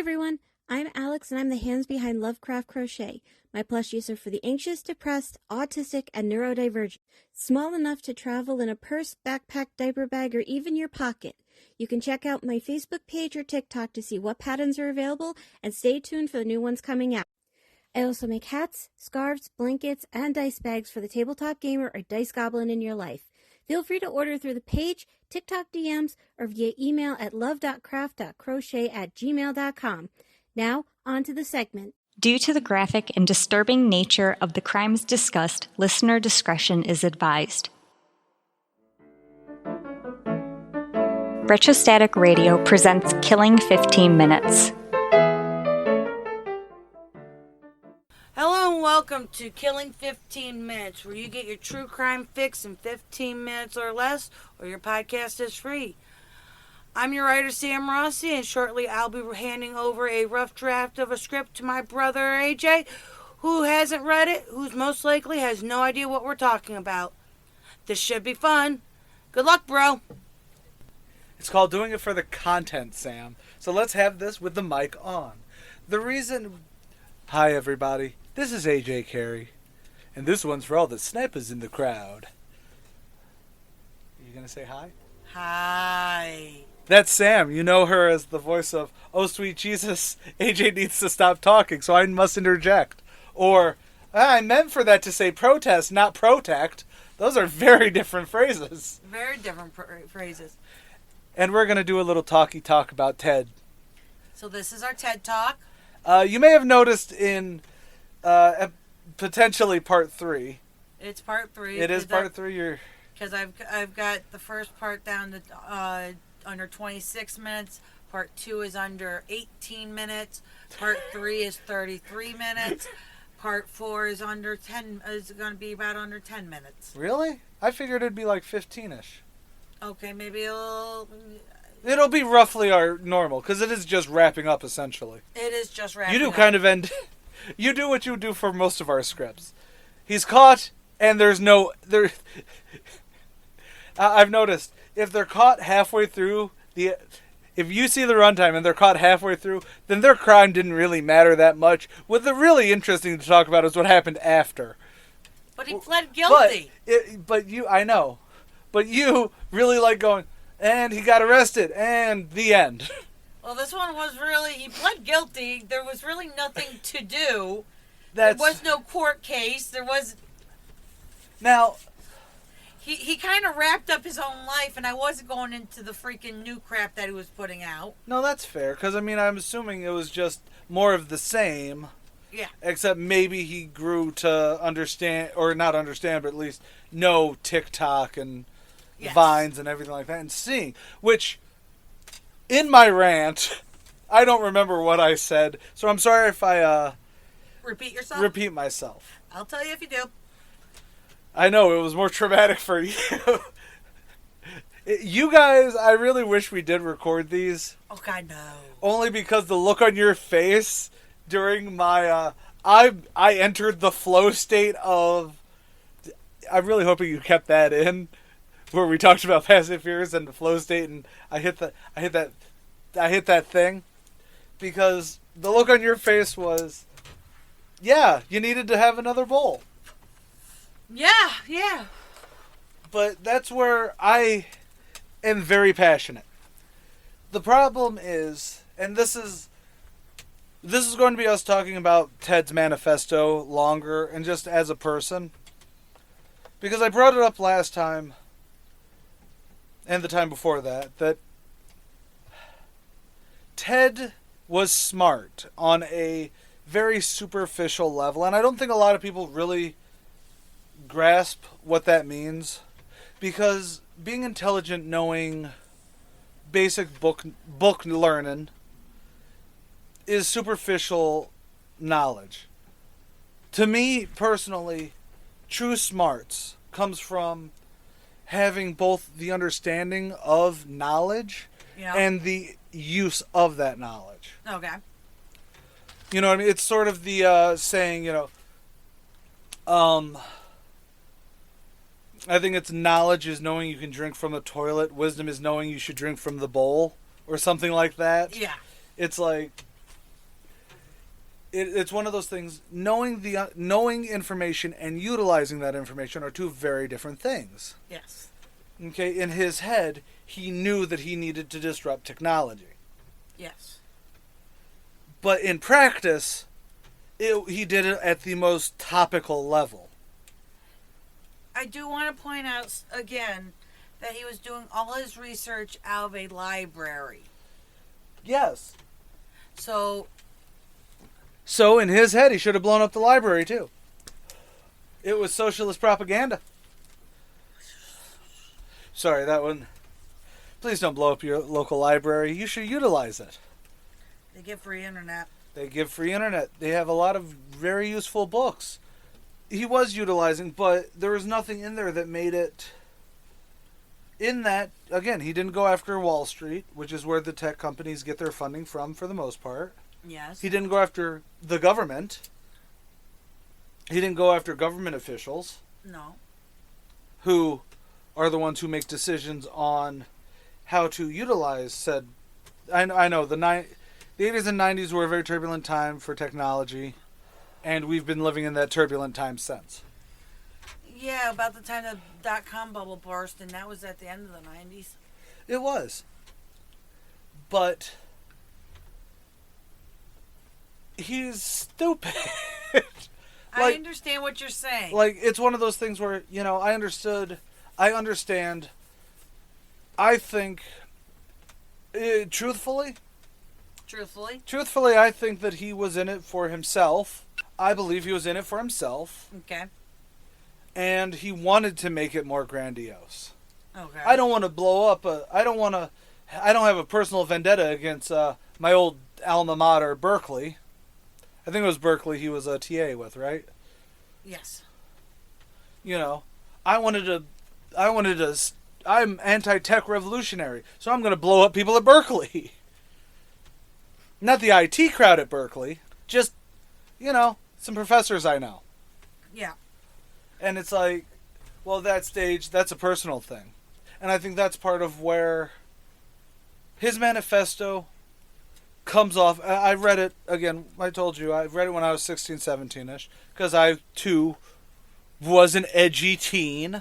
everyone, I'm Alex and I'm the hands behind Lovecraft Crochet. My plushies are for the anxious, depressed, autistic, and neurodivergent. Small enough to travel in a purse, backpack, diaper bag, or even your pocket. You can check out my Facebook page or TikTok to see what patterns are available and stay tuned for the new ones coming out. I also make hats, scarves, blankets, and dice bags for the tabletop gamer or dice goblin in your life. Feel free to order through the page, TikTok DMs, or via email at love.craft.crochet@gmail.com. Now, on to the segment. Due to the graphic and disturbing nature of the crimes discussed, listener discretion is advised. Retrostatic Radio presents Killing 15 Minutes. Hello and welcome to Killing 15 Minutes, where you get your true crime fix in 15 minutes or less, or your podcast is free. I'm your writer, Sam Rossi, and shortly I'll be handing over a rough draft of a script to my brother, AJ, who hasn't read it, who's most likely has no idea what we're talking about. This should be fun. Good luck, bro. It's called doing it for the content, Sam. So let's have this with the mic on. Hi, everybody. This is AJ Carey, and this one's for all the snipers in the crowd. You gonna say hi? Hi. That's Sam. You know her as the voice of "Oh Sweet Jesus." AJ needs to stop talking, so I must interject. Or, I meant for that to say protest, not protect. Those are very different phrases. Very different phrases. And we're gonna do a little talky talk about Ted. So this is our TED Talk. You may have noticed in potentially part 3. It's part 3. It is part 3. Because I've got the first part down to under 26 minutes. Part 2 is under 18 minutes. Part 3 is 33 minutes. Part 4 is under 10. Is going to be about under 10 minutes. Really? I figured it'd be like 15-ish. Okay, maybe It'll be roughly our normal, because it is just wrapping up, essentially. It is just wrapping up. You do kind of end... You do what you do for most of our scripts. He's caught, and there's no... I've noticed, if they're caught halfway through, if you see the runtime and they're caught halfway through, then their crime didn't really matter that much. What's really interesting to talk about is what happened after. But he pled guilty. I know. But you really like going... And he got arrested, and the end. Well, this one was really... He pled guilty. There was really nothing to do. There was no court case. There was... Now... He kind of wrapped up his own life, and I wasn't going into the freaking new crap that he was putting out. No, that's fair, because, I mean, I'm assuming it was just more of the same. Yeah. Except maybe he grew to understand, or not understand, but at least know TikTok and... Yes. Vines and everything like that, and seeing, which, in my rant, I don't remember what I said, so I'm sorry if I, repeat myself. I'll tell you if you do. I know, it was more traumatic for you. You guys, I really wish we did record these. Oh, God, no. Only because the look on your face during my, I entered the flow state of, I'm really hoping you kept that in. Where we talked about passive fears and the flow state, and I hit that thing, because the look on your face was, yeah, you needed to have another bowl. Yeah. But that's where I am very passionate. The problem is, and this is going to be us talking about Ted's manifesto longer, and just as a person, because I brought it up last time. And the time before that Ted was smart on a very superficial level, and I don't think a lot of people really grasp what that means, because being intelligent, knowing basic book learning is superficial knowledge. To me, personally, true smarts comes from having both the understanding of knowledge and the use of that knowledge. Okay. You know what I mean? It's sort of the saying, I think it's knowledge is knowing you can drink from the toilet. Wisdom is knowing you should drink from the bowl, or something like that. Yeah. It's like, it's one of those things. Knowing information and utilizing that information are two very different things. Yes. Okay, in his head, he knew that he needed to disrupt technology. Yes. But in practice, he did it at the most topical level. I do want to point out again that he was doing all his research out of a library. Yes. So in his head, he should have blown up the library, too. It was socialist propaganda. Sorry, that one. Please don't blow up your local library. You should utilize it. they give free internet. They give free internet. They have a lot of very useful books. He was utilizing, but there was nothing in there that made it... In that, again, he didn't go after Wall Street, which is where the tech companies get their funding from for the most part. Yes. He didn't go after the government. He didn't go after government officials. No. Who are the ones who make decisions on how to utilize said... I know, the 80s and 90s were a very turbulent time for technology, and we've been living in that turbulent time since. Yeah, about the time the dot-com bubble burst, and that was at the end of the 90s. It was. But he's stupid. I understand what you're saying. Like, it's one of those things where, I understand. I think, truthfully, I think that he was in it for himself. I believe he was in it for himself. Okay. And he wanted to make it more grandiose. Okay. I don't want to blow up I don't have a personal vendetta against my old alma mater, Berkeley. I think it was Berkeley he was a TA with, right? Yes. I'm anti-tech revolutionary, so I'm going to blow up people at Berkeley. Not the IT crowd at Berkeley, just, some professors I know. Yeah. And it's like, well, that's a personal thing. And I think that's part of where his manifesto comes off. I read it, again, I told you, I read it when I was 16, 17-ish, because I, too, was an edgy teen.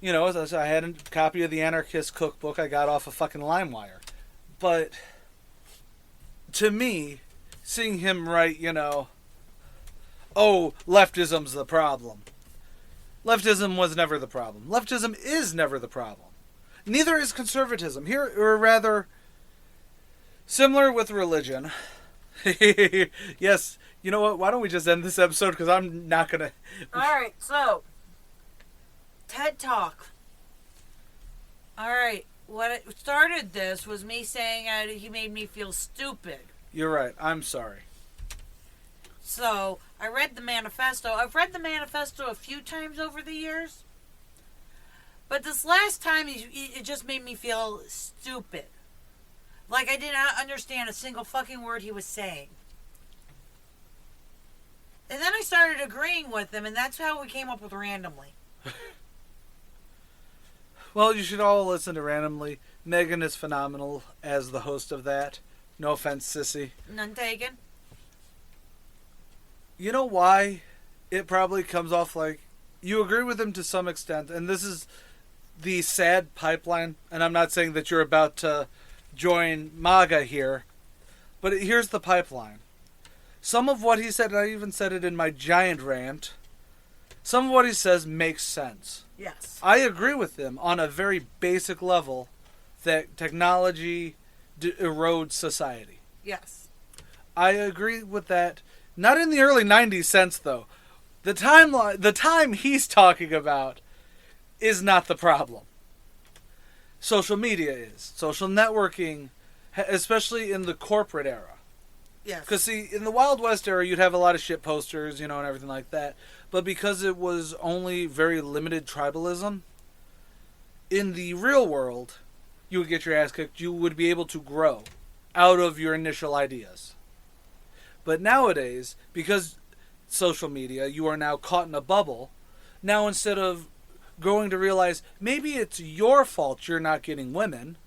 As I had a copy of the Anarchist Cookbook I got off of fucking LimeWire. But, to me, seeing him write, oh, leftism's the problem. Leftism was never the problem. Leftism is never the problem. Neither is conservatism. Here, or rather, similar with religion. Yes, you know what? Why don't we just end this episode? Because I'm not going to... Alright, so, TED Talk. Alright, what started this was me saying he made me feel stupid. You're right. I'm sorry. So, I read the manifesto. I've read the manifesto a few times over the years. But this last time, it just made me feel stupid. Like I did not understand a single fucking word he was saying. And then I started agreeing with him, and that's how we came up with Randomly. Well, you should all listen to Randomly. Megan is phenomenal as the host of that. No offense, sissy. None taken. You know why it probably comes off like you agree with him to some extent, and this is the sad pipeline, and I'm not saying that you're about to join MAGA here, but here's the pipeline. Some of what he said, and I even said it in my giant rant, some of what he says makes sense. Yes. I agree with him on a very basic level that technology erodes society. Yes. I agree with that. Not in the early 90s sense, though. The time he's talking about is not the problem. Social media is. Social networking, especially in the corporate era. Yes. Because, see, in the Wild West era, you'd have a lot of shit posters, and everything like that. But because it was only very limited tribalism, in the real world, you would get your ass kicked. You would be able to grow out of your initial ideas. But nowadays, because social media, you are now caught in a bubble. Now, instead of growing to realize maybe it's your fault you're not getting women,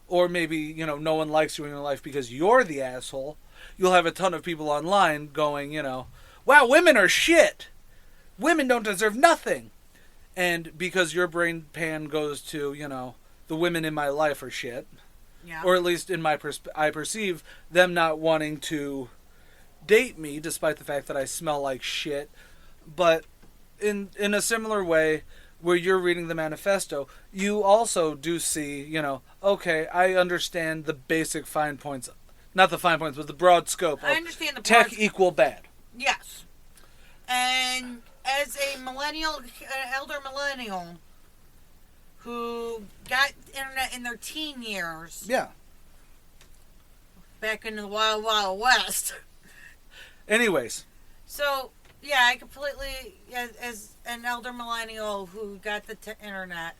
or maybe, no one likes you in your life because you're the asshole, you'll have a ton of people online going, wow, women are shit. Women don't deserve nothing. And because your brain pan goes to, the women in my life are shit. Yeah. Or at least in my I perceive them not wanting to date me, despite the fact that I smell like shit. But in a similar way, where you're reading the manifesto, you also do see, okay, I understand the basic fine points. Not the fine points, but the broad scope of I understand the tech broad... equal bad. Yes. And as a elder millennial, who got internet in their teen years. Yeah. Back in the Wild Wild West. Anyways. So, yeah, I completely, as an elder millennial who got the internet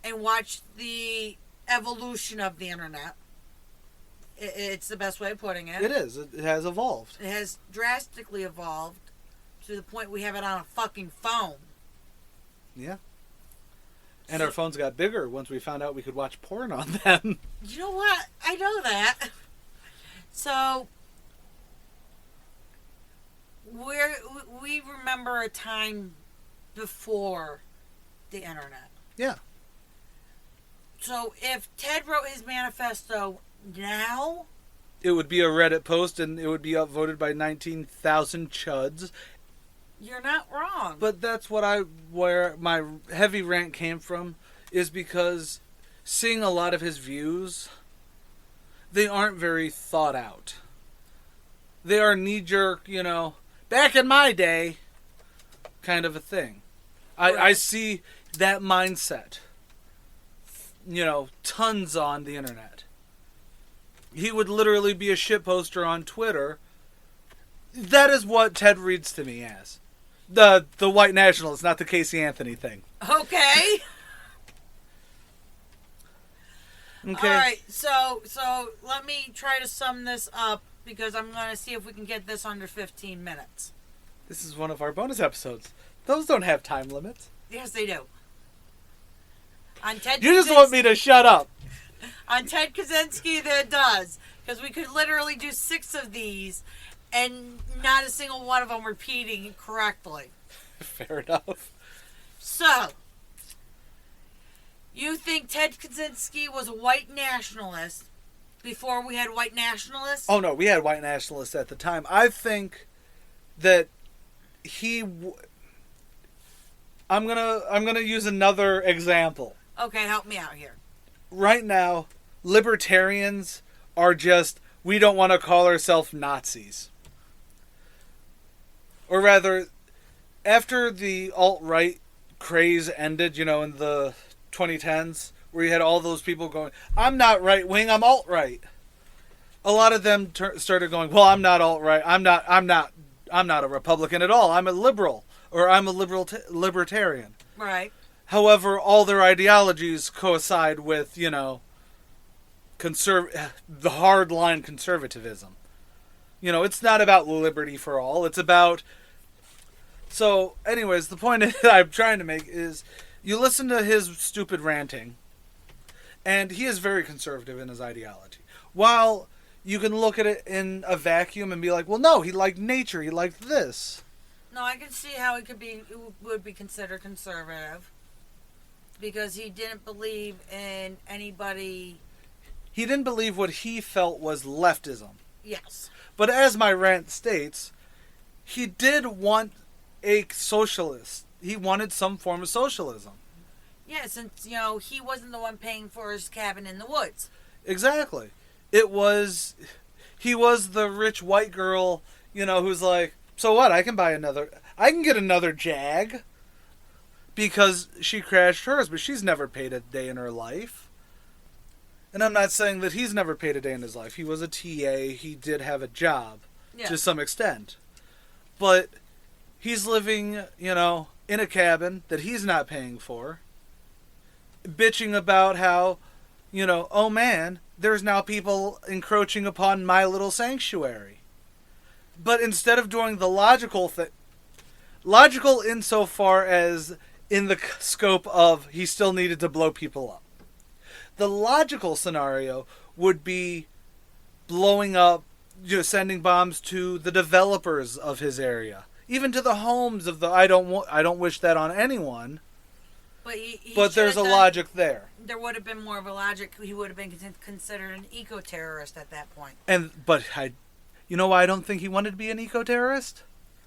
and watched the evolution of the internet, it's the best way of putting it. It is. It has evolved. It has drastically evolved to the point we have it on a fucking phone. Yeah. And our phones got bigger once we found out we could watch porn on them. You know what? I know that. So, we remember a time before the internet. Yeah. So, if Ted wrote his manifesto now... It would be a Reddit post and it would be upvoted by 19,000 chuds. You're not wrong. But that's where my heavy rant came from, is because seeing a lot of his views, they aren't very thought out. They are knee-jerk, back in my day kind of a thing. Right. I see that mindset, tons on the internet. He would literally be a shitposter on Twitter. That is what Ted reads to me as. The white nationalist, not the Casey Anthony thing. Okay. Okay. All right. So let me try to sum this up because I'm going to see if we can get this under 15 minutes. This is one of our bonus episodes. Those don't have time limits. Yes, they do. On Ted You just Kaczynski, want me to shut up. On Ted Kaczynski, that does. Because we could literally do 6 of these and not a single one of them repeating correctly. Fair enough. So, you think Ted Kaczynski was a white nationalist before we had white nationalists? Oh no, we had white nationalists at the time. I think that I'm gonna use another example. Okay, help me out here. Right now, libertarians are just, we don't want to call ourselves Nazis. Or rather, after the alt-right craze ended, in the 2010s, where you had all those people going, I'm not right-wing, I'm alt-right. A lot of them started going, well, I'm not alt-right, I'm not a Republican at all, I'm a liberal, or I'm a libertarian. Right. However, all their ideologies coincide with, the hardline conservatism. It's not about liberty for all. It's about... So, anyways, the point that I'm trying to make is, you listen to his stupid ranting, and he is very conservative in his ideology. While you can look at it in a vacuum and be like, well, no, he liked nature, he liked this. No, I can see how it would be considered conservative. Because he didn't believe in anybody... He didn't believe what he felt was leftism. Yes. But as my rant states, he did want a socialist. He wanted some form of socialism. Yeah, since, he wasn't the one paying for his cabin in the woods. Exactly. He was the rich white girl, who's like, so what, I can get another Jag. Because she crashed hers, but she's never paid a day in her life. And I'm not saying that he's never paid a day in his life. He was a TA. He did have a job to some extent. But he's living, in a cabin that he's not paying for. Bitching about how, oh man, there's now people encroaching upon my little sanctuary. But instead of doing the logical thing, logical insofar as... in the scope of he still needed to blow people up. The logical scenario would be blowing up, sending bombs to the developers of his area, even to the homes of the. I don't wish that on anyone. But there's a logic there. There would have been more of a logic. He would have been considered an eco-terrorist at that point. You know why I don't think he wanted to be an eco-terrorist?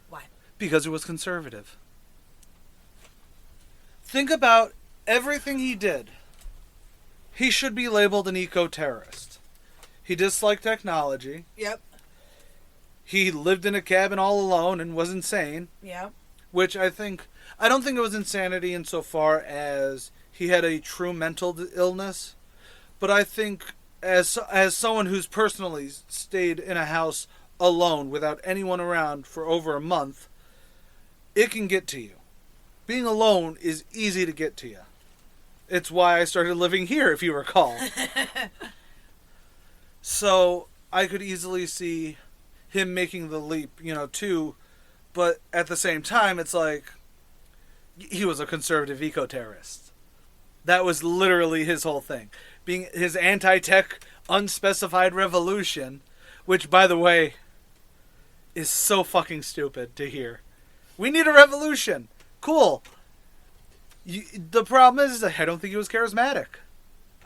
Why? Because it was conservative. Think about everything he did. He should be labeled an eco-terrorist. He disliked technology. Yep. He lived in a cabin all alone and was insane. Yep. Which I don't think it was insanity insofar as he had a true mental illness. But I think as someone who's personally stayed in a house alone without anyone around for over a month, it can get to you. Being alone is easy to get to you. It's why I started living here, if you recall. So I could easily see him making the leap, too. But at the same time, it's like he was a conservative eco-terrorist. That was literally his whole thing. Being his anti-tech, unspecified revolution, which, by the way, is so fucking stupid to hear. We need a revolution. Cool. The problem is I don't think he was charismatic.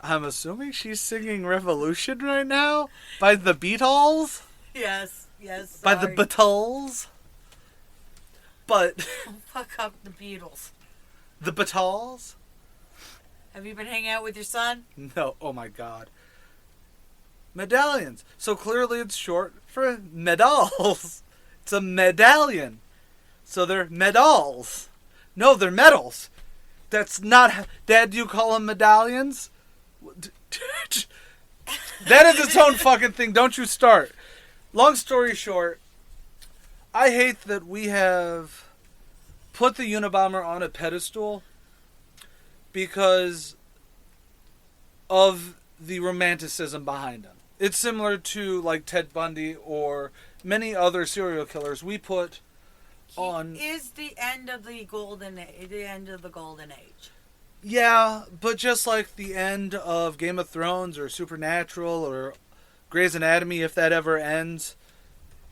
I'm assuming she's singing Revolution right now? By the Beatles? Yes. By the Beatles? But... Don't fuck up the Beatles. The Beatles? Have you been hanging out with your son? No. Oh my god. Medallions. So clearly it's short for medals. It's a medallion. So they're medals. No, they're medals. That's not... Dad, do you call them medallions? That is its own fucking thing. Don't you start. Long story short, I hate that we have put the Unabomber on a pedestal because of the romanticism behind him. It's similar to like Ted Bundy or many other serial killers we put on. He is the end of the golden age. Yeah, but just like the end of Game of Thrones or Supernatural or Grey's Anatomy, if that ever ends.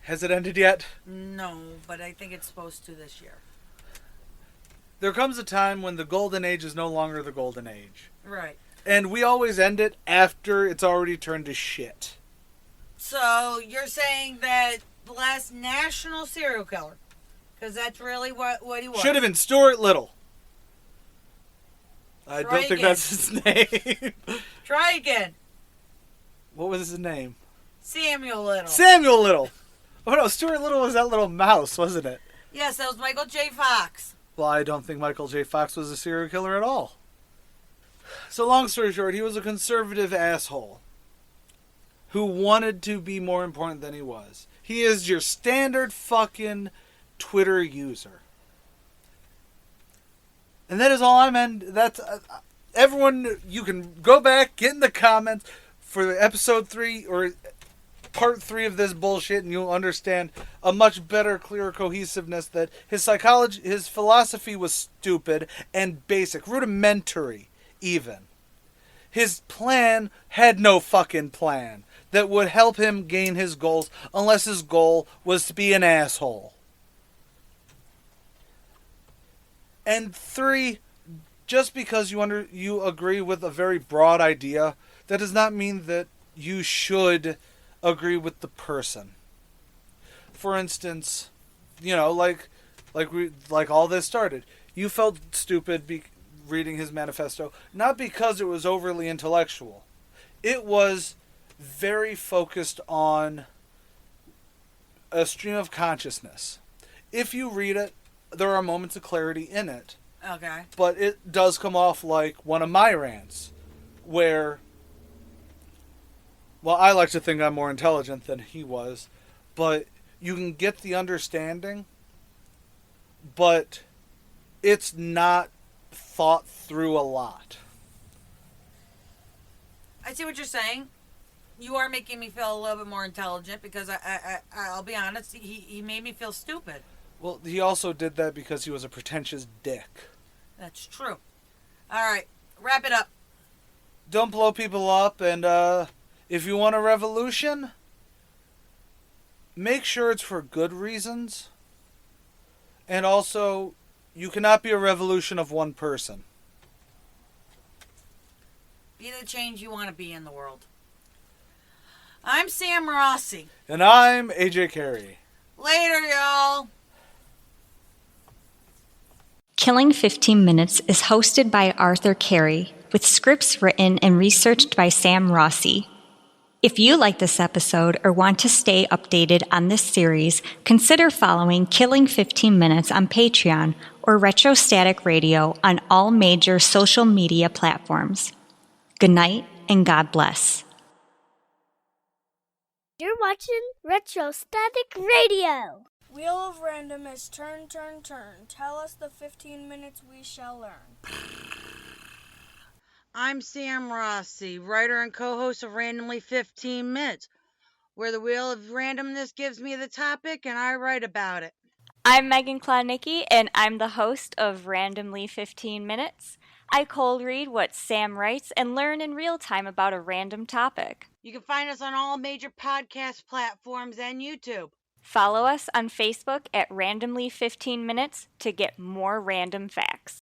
Has it ended yet? No, but I think it's supposed to this year. There comes a time when the golden age is no longer the golden age. Right. And we always end it after it's already turned to shit. So you're saying that the last national serial killer, because that's really what he was. Should have been Stuart Little. I Try don't think again. that's his name. Try again. What was his name? Samuel Little. Samuel Little. Oh no, Stuart Little was that little mouse, wasn't it? Yes, that was Michael J. Fox. Well, I don't think Michael J. Fox was a serial killer at all. So long story short, he was a conservative asshole who wanted to be more important than he was. He is your standard fucking Twitter user. And that is all I meant. That's everyone. You can go back, get in the comments for episode 3 or part 3 of this bullshit, and you'll understand a much better, clearer cohesiveness that his psychology, his philosophy was stupid and basic, rudimentary, even. His plan had no fucking plan that would help him gain his goals unless his goal was to be an asshole. And 3, just because you agree with a very broad idea, that does not mean that you should agree with the person. For instance, like all this started. You felt stupid reading his manifesto, not because it was overly intellectual. It was very focused on a stream of consciousness. If you read it, there are moments of clarity in it. Okay. But it does come off like one of my rants, where, well, I like to think I'm more intelligent than he was, but you can get the understanding, but it's not thought through a lot. I see what you're saying. You are making me feel a little bit more intelligent because I'll be honest, he made me feel stupid. Well, he also did that because he was a pretentious dick. That's true. All right, wrap it up. don't blow people up, and if you want a revolution, make sure it's for good reasons. And also, you cannot be a revolution of one person. Be the change you want to be in the world. I'm Sam Rossi. And I'm AJ Carey. Later, y'all. Killing 15 Minutes is hosted by Arthur Carey, with scripts written and researched by Sam Rossi. If you like this episode or want to stay updated on this series, consider following Killing 15 Minutes on Patreon or Retrostatic Radio on all major social media platforms. Good night and God bless. You're watching Retrostatic Radio. Wheel of Random is turn, turn, turn. Tell us the 15 minutes we shall learn. I'm Sam Rossi, writer and co-host of Randomly 15 Minutes, where the wheel of randomness gives me the topic and I write about it. I'm Megan Klodnicki, and I'm the host of Randomly 15 Minutes. I cold read what Sam writes and learn in real time about a random topic. You can find us on all major podcast platforms and YouTube. Follow us on Facebook at Randomly 15 Minutes to get more random facts.